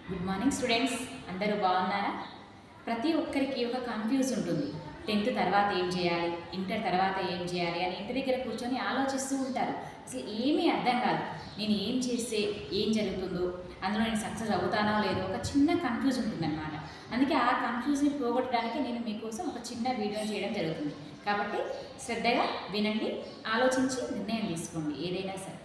Good morning students, అందరూ బాగున్నారా? ప్రతి ఒక్కరికి ఒక కన్ఫ్యూజ్ ఉంటుంది. 10th తర్వాత ఏం చేయాలి, ఇంటర్ తర్వాత ఏం చేయాలి అని ఇంటి దగ్గర కూర్చొని ఆలోచిస్తూ ఉంటారు. అసలు ఏమీ అర్థం కాదు. నేను ఏం చేస్తే ఏం జరుగుతుందో, అందులో నేను సక్సెస్ అవుతానో లేదో ఒక చిన్న కన్ఫ్యూజ్ ఉంటుందన్నమాట. అందుకే ఆ కన్ఫ్యూజ్ని పోగొట్టడానికి నేను మీకోసం ఒక చిన్న వీడియో చేయడం జరుగుతుంది. కాబట్టి శ్రద్ధగా వినండి, ఆలోచించి నిర్ణయం తీసుకోండి ఏదైనా సరే.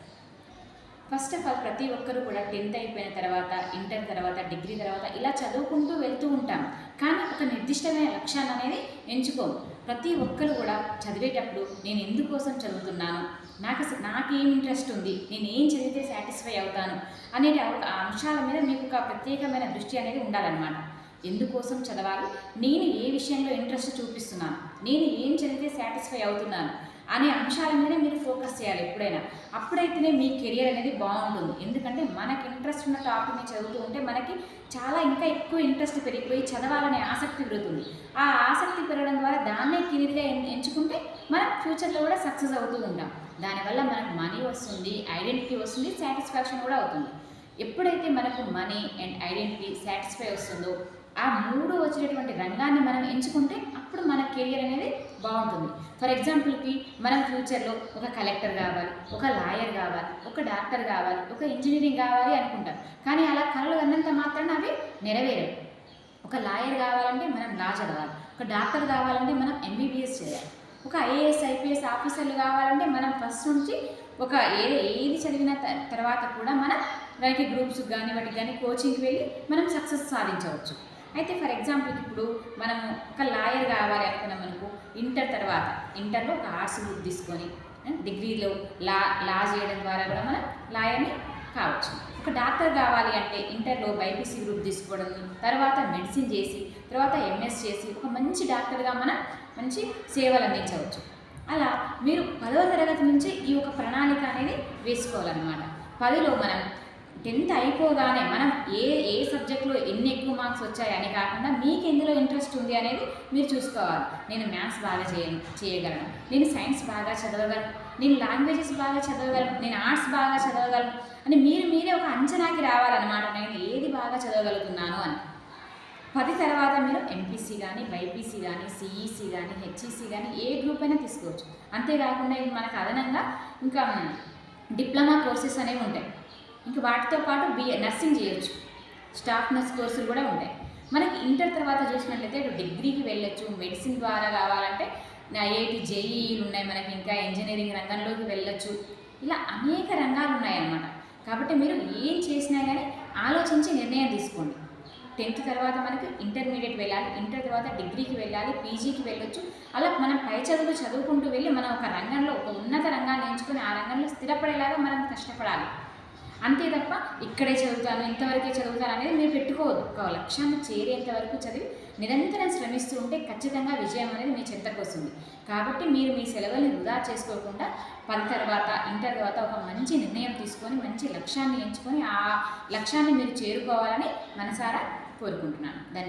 ఫస్ట్ ఆఫ్ ఆల్ ప్రతి ఒక్కరు కూడా 10th అయిపోయిన తర్వాత, ఇంటర్ తర్వాత, డిగ్రీ తర్వాత ఇలా చదువుకుంటూ వెళ్తూ ఉంటాం. కానీ ఒక నిర్దిష్టమైన లక్ష్యాన్ని అనేది ఎంచుకోము. ప్రతి ఒక్కరు కూడా చదివేటప్పుడు నేను ఎందుకోసం చదువుతున్నాను, నాకేం ఇంట్రెస్ట్ ఉంది, నేను ఏం చదివితే సాటిస్ఫై అవుతాను అనే అంశాల మీద మీకు ఒక ప్రత్యేకమైన దృష్టి అనేది ఉండాలన్నమాట. ఎందుకోసం చదవాలి, నేను ఏ విషయంలో ఇంట్రెస్ట్ చూపిస్తున్నాను, నేను ఏం చదివితే సాటిస్ఫై అవుతున్నాను అనే అంశాల మీద మీరు ఫోకస్ చేయాలి ఎప్పుడైనా. అప్పుడైతేనే మీ కెరియర్ అనేది బాగుంటుంది. ఎందుకంటే మనకి ఇంట్రెస్ట్ ఉన్న టాపిక్ని చదువుతూ ఉంటే మనకి ఇంకా ఎక్కువ ఇంట్రెస్ట్ పెరిగిపోయి చదవాలనే ఆసక్తి పెరుగుతుంది. ఆ ఆసక్తి పెరగడం ద్వారా దాన్నే కెరీర్గా ఎంచుకుంటే మనం ఫ్యూచర్లో కూడా సక్సెస్ అవుతూ ఉంటాం. దానివల్ల మనకు మనీ వస్తుంది, ఐడెంటిటీ వస్తుంది, సాటిస్ఫాక్షన్ కూడా అవుతుంది. ఎప్పుడైతే మనకు మనీ అండ్ ఐడెంటిటీ, సాటిస్ఫై వస్తుందో ఆ మూడు వచ్చేటటువంటి రంగాన్ని మనం ఎంచుకుంటే అప్పుడు మన కెరియర్ అనేది బాగుంటుంది. ఫర్ ఎగ్జాంపుల్కి మనం ఫ్యూచర్లో ఒక కలెక్టర్ కావాలి, ఒక లాయర్ కావాలి, ఒక డాక్టర్ కావాలి, ఒక ఇంజనీరింగ్ కావాలి అనుకుంటాం. కానీ అలా కలలు అన్నంత మాత్రాన అవి నెరవేరవు. ఒక లాయర్ కావాలంటే మనం లా చదవాలి, ఒక డాక్టర్ కావాలంటే మనం ఎంబీబీఎస్ చేయాలి, ఒక ఐఏఎస్ ఐపీఎస్ ఆఫీసర్లు కావాలంటే మనం ఫస్ట్ నుంచి ఒక ఏది చదివిన తర్వాత కూడా మనం వాటికి గ్రూప్స్కి కానీ వాటికి కానీ కోచింగ్కి వెళ్ళి మనం సక్సెస్ సాధించవచ్చు. అయితే ఫర్ ఎగ్జాంపుల్ ఇప్పుడు మనము ఒక లాయర్ కావాలి అనుకున్నాం అనుకో, ఇంటర్లో ఒక ఆర్ట్స్ గ్రూప్ తీసుకొని డిగ్రీలో లా చేయడం ద్వారా కూడా మనం లాయర్ని కావచ్చు. ఒక డాక్టర్ కావాలి అంటే ఇంటర్లో బైపీసీ గ్రూప్ తీసుకోవడం, తర్వాత మెడిసిన్ చేసి, తర్వాత ఎంఎస్ చేసి ఒక మంచి డాక్టర్గా మనం మంచి సేవలు అందించవచ్చు. అలా మీరు 10వ తరగతి నుంచి ఈ ఒక ప్రణాళిక అనేది వేసుకోవాలన్నమాట. 10లో మనం 10th అయిపోగానే మనం ఏ సబ్జెక్ట్లో ఎన్ని ఎక్కువ మార్క్స్ వచ్చాయి అని కాకుండా మీకు ఎందులో ఇంట్రెస్ట్ ఉంది అనేది మీరు చూసుకోవాలి. నేను మ్యాథ్స్ బాగా చేయగలను, నేను సైన్స్ బాగా చదవగలను, నేను లాంగ్వేజెస్ బాగా చదవగలను, నేను ఆర్ట్స్ బాగా చదవగలను అని మీరే ఒక అంచనాకి రావాలన్నమాట. నేను ఏది బాగా చదవగలుగుతున్నాను అని. 10 తర్వాత మీరు ఎంపీసీ కానీ, బైపీసీ కానీ, సిఈసీ కానీ, హెచ్ఈసీ కానీ ఏ గ్రూప్ అయినా తీసుకోవచ్చు. అంతేకాకుండా మనకు అదనంగా ఇంకా డిప్లొమా కోర్సెస్ అనేవి ఉంటాయి. ఇంకా వాటితో పాటు నర్సింగ్ చేయొచ్చు, స్టాఫ్ నర్స్ కోర్సులు కూడా ఉంటాయి. మనకి ఇంటర్ తర్వాత చూసినట్లయితే డిగ్రీకి వెళ్ళొచ్చు. మెడిసిన్ ద్వారా కావాలంటే ఐఐటి జేఈఈలు ఉన్నాయి మనకి, ఇంకా ఇంజనీరింగ్ రంగంలోకి వెళ్ళొచ్చు. ఇలా అనేక రంగాలు ఉన్నాయన్నమాట. కాబట్టి మీరు ఏం చేసినా కానీ ఆలోచించి నిర్ణయం తీసుకోండి. 10th తర్వాత మనకి ఇంటర్మీడియట్ వెళ్ళాలి, ఇంటర్ తర్వాత డిగ్రీకి వెళ్ళాలి, పీజీకి వెళ్ళొచ్చు. అలా మనం పై చదువుకుంటూ వెళ్ళి మనం ఒక రంగంలో ఒక ఉన్నత రంగాన్ని ఎంచుకొని ఆ రంగంలో స్థిరపడేలాగా మనం కష్టపడాలి. అంతే తప్ప ఇక్కడే చదువుతాను, ఇంతవరకే చదువుతాను అనేది మీరు పెట్టుకోవద్దు. ఒక లక్ష్యాన్ని చేరేంత వరకు చదివి నిరంతరం శ్రమిస్తూ ఉంటే ఖచ్చితంగా విజయం అనేది మీ చెంతకు వస్తుంది. కాబట్టి మీరు మీ సెలవుల్ని వృధా చేసుకోకుండా 10 తర్వాత, ఇంటర్ తర్వాత ఒక మంచి నిర్ణయం తీసుకొని మంచి లక్ష్యాన్ని ఎంచుకొని ఆ లక్ష్యాన్ని మీరు చేరుకోవాలని మనసారా కోరుకుంటున్నాను.